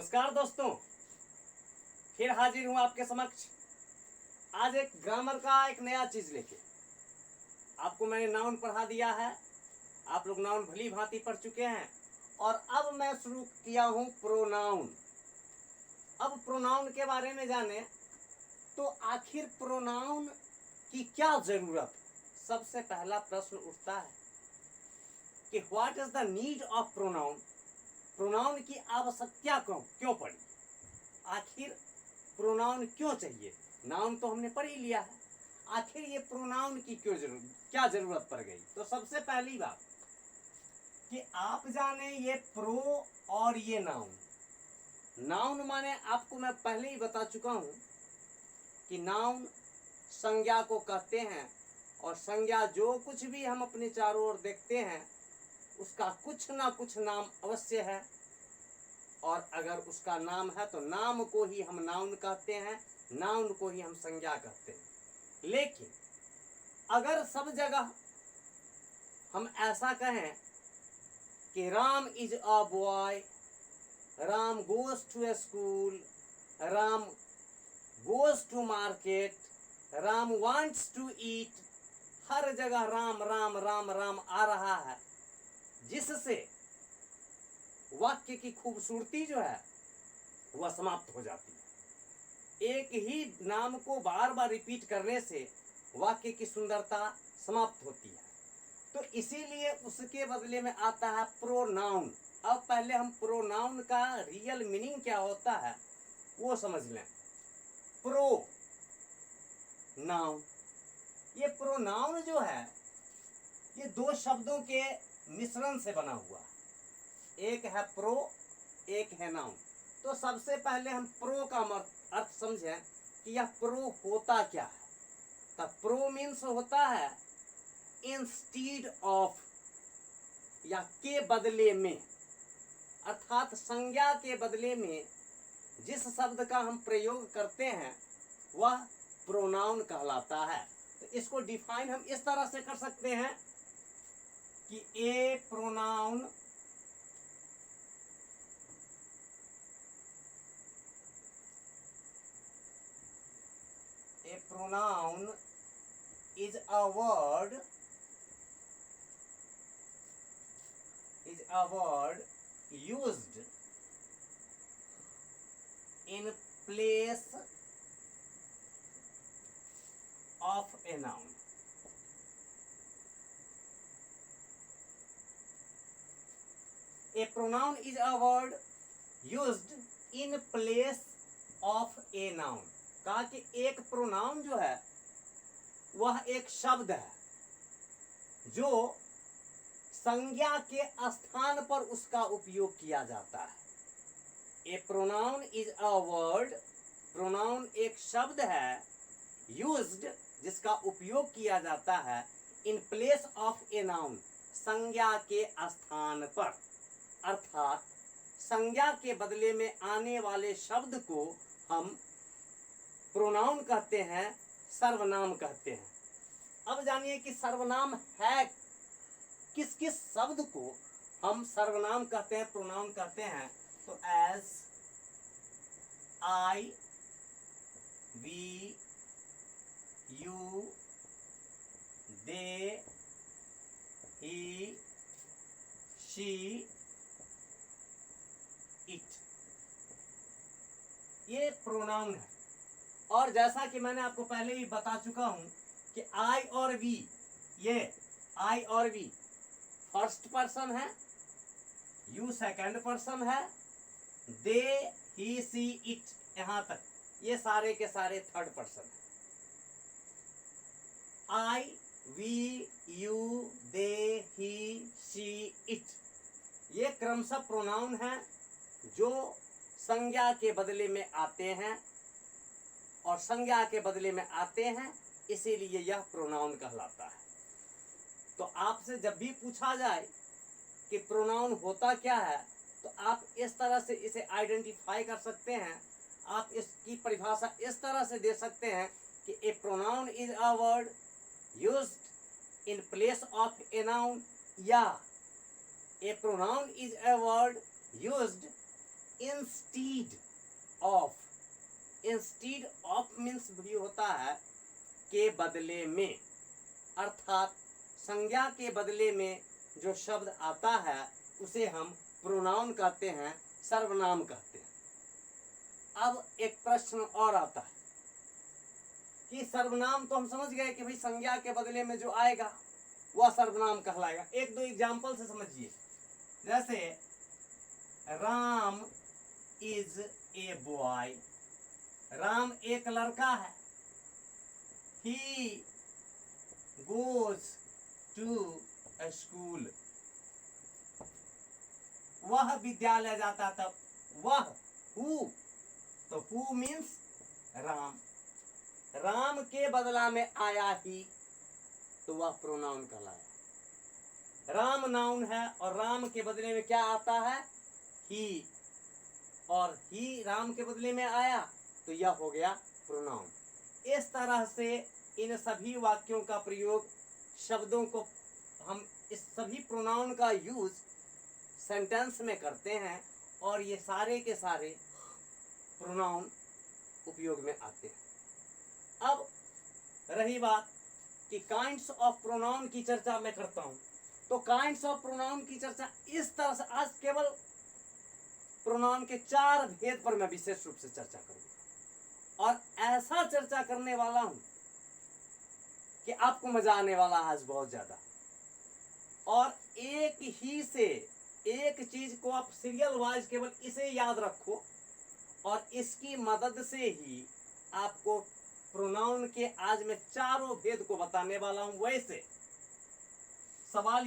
नमस्कार दोस्तों, फिर हाजिर हूं आपके समक्ष। आज एक ग्रामर का एक नया चीज लेके। आपको मैंने नाउन पढ़ा दिया है, आप लोग नाउन भली भांति पढ़ चुके हैं। और अब मैं शुरू किया हूं प्रोनाउन। अब प्रोनाउन के बारे में जाने तो आखिर प्रोनाउन की क्या जरूरत। सबसे पहला प्रश्न उठता है कि what is the need of pronoun. Pronoun की आवश्यकता क्यों पड़ी, आखिर प्रोनाउन क्यों चाहिए। नाउन तो हमने पढ़ ही लिया है, आखिर ये प्रोनाउन की क्या जरूरत पड़ गई। तो सबसे पहली बात कि आप जाने ये प्रो और ये नाउन। नाउन माने आपको मैं पहले ही बता चुका हूं कि नाउन संज्ञा को कहते हैं, और संज्ञा जो कुछ भी हम अपने चारों ओर देखते हैं उसका कुछ ना कुछ नाम अवश्य है। और अगर उसका नाम है तो नाम को ही हम नाउन कहते हैं, नाउन को ही हम संज्ञा कहते हैं। लेकिन अगर सब जगह हम ऐसा कहें कि Ram is a boy, Ram goes to a school, Ram goes to market, Ram wants to eat, हर जगह राम राम राम राम आ रहा है, जिससे वाक्य की खूबसूरती जो है वह समाप्त हो जाती है। एक ही नाम को बार बार रिपीट करने से वाक्य की सुंदरता समाप्त होती है। तो इसीलिए उसके बदले में आता है प्रोनाउन। अब पहले हम प्रोनाउन का रियल मीनिंग क्या होता है वो समझ लें। प्रो नाउन, ये प्रोनाउन जो है ये दो शब्दों के मिश्रण से बना हुआ है। एक है प्रो, एक है नाउन। तो सबसे पहले हम प्रो का अर्थ समझें कि यह प्रो होता क्या है। तब प्रो मीन्स होता है इंस्टीड ऑफ, या के बदले में, अर्थात संज्ञा के बदले में जिस शब्द का हम प्रयोग करते हैं वह प्रोनाउन कहलाता है। तो इसको डिफाइन हम इस तरह से कर सकते हैं कि a pronoun A pronoun is a word used in place of a noun. A pronoun is a word used in place of a noun। कहा कि एक प्रोनाउन जो है वह एक शब्द है जो संज्ञा के स्थान पर उसका उपयोग किया जाता है। A pronoun is a word, pronoun एक शब्द है, यूज्ड जिसका उपयोग किया जाता है, in place of a noun संज्ञा के स्थान पर, अर्थात संज्ञा के बदले में आने वाले शब्द को हम प्रोनाउन कहते हैं, सर्वनाम कहते हैं। अब जानिए कि सर्वनाम है किस किस शब्द को हम सर्वनाम कहते हैं, प्रोनाउन कहते हैं। तो as, I, we, you, they, he, she, it, ये प्रोनाउन है। और जैसा कि मैंने आपको पहले ही बता चुका हूं कि आई और वी, ये आई और वी फर्स्ट पर्सन है, यू सेकंड पर्सन है, दे, ही, सी, इट यहां तक ये सारे के सारे थर्ड पर्सन है। I, we, you, they, he, she, it ये क्रमशः प्रोनाउन है जो संज्ञा के बदले में आते हैं, और संज्ञा के बदले में आते हैं, इसीलिए यह प्रोनाउन कहलाता है। तो आपसे जब भी पूछा जाए कि प्रोनाउन होता क्या है तो आप इस तरह से इसे आइडेंटिफाई कर सकते हैं। आप इसकी परिभाषा इस तरह से दे सकते हैं कि a pronoun is a word used in place of a noun, या a pronoun is a word used instead of, instead of means भी होता है के बदले में, अर्थात संज्ञा के बदले में जो शब्द आता है उसे हम प्रोनाउन कहते हैं, सर्वनाम कहते हैं। अब एक प्रश्न और आता है कि सर्वनाम तो हम समझ गए कि भाई संज्ञा के बदले में जो आएगा वह सर्वनाम कहलाएगा। एक दो एग्जाम्पल से समझिए, जैसे Ram is a boy, Ram एक लड़का है। He goes to a school, वह विद्यालय जाता तब। वह, हु, तो हु मीन्स राम, राम के बदला में आया ही, तो वह प्रोनाउन कहलाया। राम नाउन है और राम के बदले में क्या आता है, ही, और ही राम के बदले में आया तो यह हो गया प्रोनाउन। इस तरह से इन सभी वाक्यों का प्रयोग, शब्दों को हम इस सभी प्रोनाउन का यूज सेंटेंस में करते हैं और ये सारे के सारे प्रोनाउन उपयोग में आते हैं। अब रही बात कि काइंड्स ऑफ प्रोनाउन की चर्चा मैं करता हूं, तो काइंड्स ऑफ प्रोनाउन की चर्चा इस तरह से, आज केवल प्रोनाउन के 4 भेद पर मैं विशेष रूप से चर्चा करूंगा और ऐसा चर्चा करने वाला हूं कि आपको मजा आने वाला है आज बहुत ज्यादा। और एक ही से एक चीज को आप सीरियल वाइज केवल इसे याद रखो और इसकी मदद से ही आपको प्रोनाउन के आज मैं चारों भेद को बताने वाला हूं। वैसे सवाल